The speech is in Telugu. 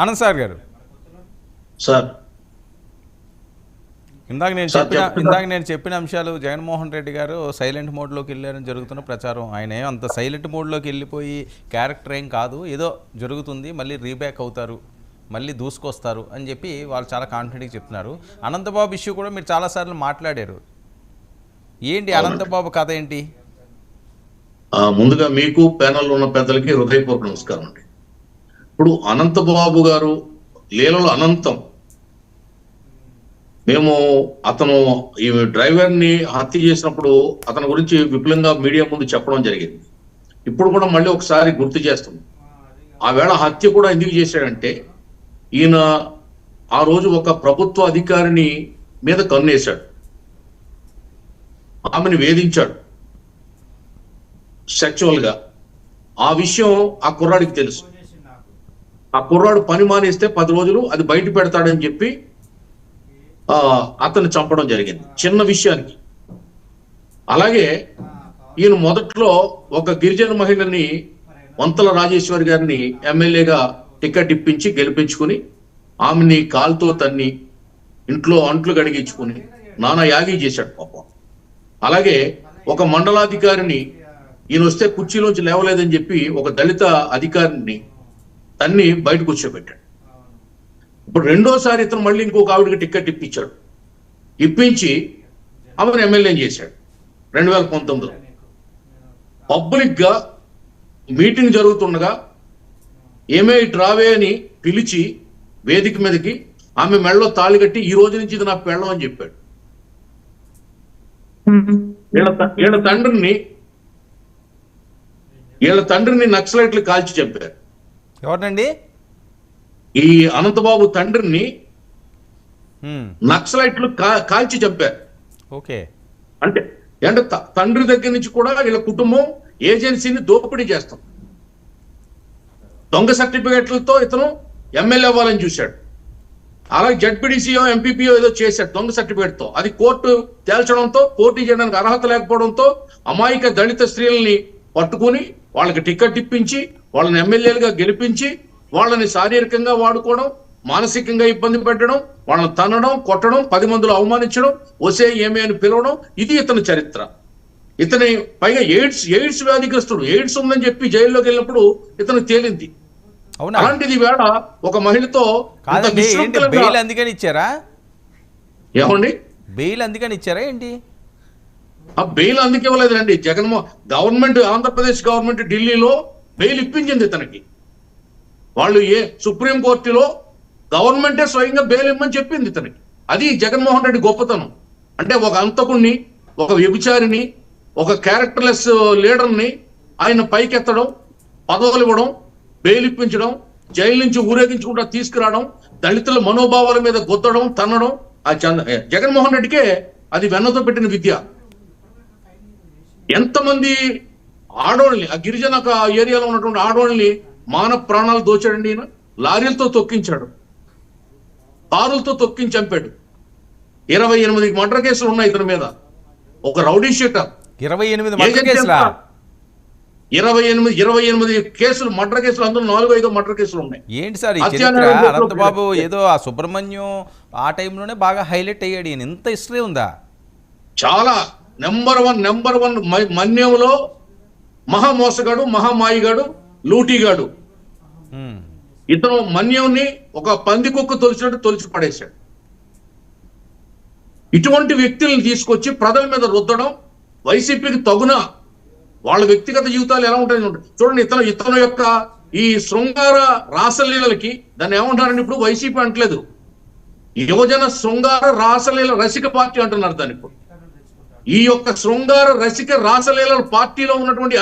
ఆనంద్ సార్ గారు, సార్ ఇందాక నేను చెప్పిన అంశాలు జగన్మోహన్ రెడ్డి గారు సైలెంట్ మోడ్లోకి వెళ్ళారని జరుగుతున్న ప్రచారం. ఆయన అంత సైలెంట్ మోడ్లోకి వెళ్ళిపోయి క్యారెక్టర్ ఏం కాదు, ఏదో జరుగుతుంది, మళ్ళీ రీబ్యాక్ అవుతారు, మళ్ళీ దూసుకొస్తారు అని చెప్పి వాళ్ళు చాలా కాన్ఫిడెంట్గా చెప్తున్నారు. అనంతబాబు ఇష్యూ కూడా మీరు చాలాసార్లు మాట్లాడారు. ఏంటి అనంతబాబు కథ ఏంటి? ముందుగా మీకు ప్యానల్లో ఉన్న పెద్దలకి హృదయపూర్వక నమస్కారం అండి. ఇప్పుడు అనంతబాబు గారు లీలలు అనంతం. మేము అతను ఈ డ్రైవర్ని హత్య చేసినప్పుడు అతని గురించి విపులంగా మీడియా ముందు చెప్పడం జరిగింది. ఇప్పుడు కూడా మళ్ళీ ఒకసారి గుర్తు చేస్తాం. ఆ వేళ హత్య కూడా ఎందుకు చేశాడంటే, ఈయన ఆ రోజు ఒక ప్రభుత్వ అధికారిని మీద కన్నేశాడు, ఆమెను వేధించాడు సెక్చువల్ గా. ఆ విషయం ఆ కుర్రాడికి తెలుసు. ఆ కుర్రాడు పని మానేస్తే 10 రోజులు అది బయట పెడతాడని చెప్పి అతన్ని చంపడం జరిగింది చిన్న విషయానికి. అలాగే ఈయన మొదట్లో ఒక గిరిజన మహిళని, వంతల రాజేశ్వరి గారిని ఎమ్మెల్యేగా టికెట్ ఇప్పించి గెలిపించుకుని ఆమెని కాలుతో తన్ని ఇంట్లో అంట్లు గడిగించుకుని నానా యాగి చేశాడు పాపం. అలాగే ఒక మండలాధికారిని ఈయన వస్తే కుర్చీలోంచి లేవలేదని చెప్పి ఒక దళిత అధికారిని తన్ని బయట కూర్చోబెట్టాడు. ఇప్పుడు రెండోసారి ఇతను మళ్ళీ ఇంకొక ఆవిడకి టికెట్ ఇప్పించాడు. ఇప్పించి ఆమెను ఎమ్మెల్యే చేశాడు 2019లో. పబ్లిక్ గా మీటింగ్ జరుగుతుండగా ఏమే ఇటు రావే అని పిలిచి వేదిక మీదకి ఆమె మెడలో తాళి కట్టి ఈ రోజు నుంచి ఇది నాకు పెళ్ళం అని చెప్పాడు. వీళ్ళ తండ్రిని నక్సలైట్లు కాల్చి చంపారు. ఎవరండి? ఈ అనంతబాబు తండ్రిని నక్సలైట్లు కాల్చి చంపారు. ఓకే. అంటే తండ్రి దగ్గర నుంచి కూడా వీళ్ళ కుటుంబం ఏజెన్సీని దోపిడీ చేస్తాం. దొంగ సర్టిఫికెట్లతో ఇతను ఎమ్మెల్యే అవ్వాలని చూశాడు. అలాగే జడ్పీడీసీఓ ఎంపీపీఓ ఏదో చేశాడు దొంగ సర్టిఫికేట్ తో. అది కోర్టు తేల్చడంతో, పోటీ చేయడానికి అర్హత లేకపోవడంతో అమాయక దళిత స్త్రీలని పట్టుకుని వాళ్ళకి టికెట్ ఇప్పించి వాళ్ళని ఎమ్మెల్యేలుగా గెలిపించి వాళ్ళని శారీరకంగా వాడుకోవడం, మానసికంగా ఇబ్బంది పెట్టడం, వాళ్ళని తన్నడం, కొట్టడం, 10 మందిలో అవమానించడం, వసే ఏమి అని పిలవడం, ఇది ఇతని చరిత్ర. ఇతని పైగా ఎయిడ్స్ వ్యాధిగ్రస్తుడు. ఎయిడ్స్ ఉందని చెప్పి జైల్లోకి వెళ్ళినప్పుడు ఇతను తేలింది. అలాంటిది వేళ ఒక మహిళతో బెయిల్ అందుకని ఇచ్చారా? ఏమండి బెయిల్ అందుకని ఇచ్చారా ఏంటి? ఆ బెయిల్ అందుకే ఇవ్వలేదండి. గవర్నమెంట్, ఆంధ్రప్రదేశ్ గవర్నమెంట్ ఢిల్లీలో బెయిల్ ఇప్పించింది ఇతనికి. వాళ్ళు సుప్రీం కోర్టులో గవర్నమెంటే స్వయంగా బెయిల్ ఇమ్మని చెప్పింది ఇతనికి. అది జగన్మోహన్ రెడ్డి గొప్పతనం. అంటే ఒక అంతకుణ్ణి, ఒక వ్యభిచారిని, ఒక క్యారెక్టర్లెస్ లీడర్ని ఆయన పైకెత్తడం, పదవులు ఇవ్వడం, బెయిల్ ఇప్పించడం, జైలు నుంచి ఊరేగించుకుంటా తీసుకురావడం, దళితుల మనోభావాల మీద గొద్దడం, తన్నడం, జగన్మోహన్ రెడ్డికే అది వెన్నతో పెట్టిన విద్య. ఎంతమంది ఆడోళ్ళని, ఆ గిరిజన ఏరియాలో ఉన్నటువంటి ఆడోళ్ళని మానవ ప్రాణాలు దోచాడండి ఈయన. లారీలతో తొక్కించాడు, కారులతో తొక్కించి చంపాడు. 28 మర్డర్ కేసులు ఉన్నాయి ఇతని మీద. ఒక రౌడీ షీటర్. 28 మర్డర్ కేసులు, మర్డర్ కేసులు, అందులో 4-5 మర్డర్ కేసులు ఉన్నాయి. ఏంటి సార్ ఈ చరిత్ర? అనంతబాబు ఏదో ఆ సుబ్రహ్మణ్యం ఆ టైంలోనే బాగా హైలైట్ అయ్యాడు. ఈయన ఇంత హిస్టరీ ఉందా? చాలా నెంబర్ వన్ మన్యంలో మహామోసగాడు, మహామాయిగాడు, లూటీగాడు. ఇతను మన్యంని ఒక పందికొక్కు తొలిచినట్టు తొలిచి పడేశాడు. ఇటువంటి వ్యక్తులను తీసుకొచ్చి ప్రజల మీద రుద్దడం వైసీపీకి తగున. వాళ్ళ వ్యక్తిగత జీవితాలు ఎలా ఉంటాయి చూడండి. ఇతను యొక్క ఈ శృంగార రాసలీలకి దాన్ని ఏమంటారండి ఇప్పుడు? వైసీపీ అంటలేదు, యువజన శృంగార రాసలీల రసిక పార్టీ అంటున్నారు దాన్ని ఇప్పుడు. ఈ యొక్క శృంగార రసిక రాసలీల పార్టీలో ఉన్నటువంటి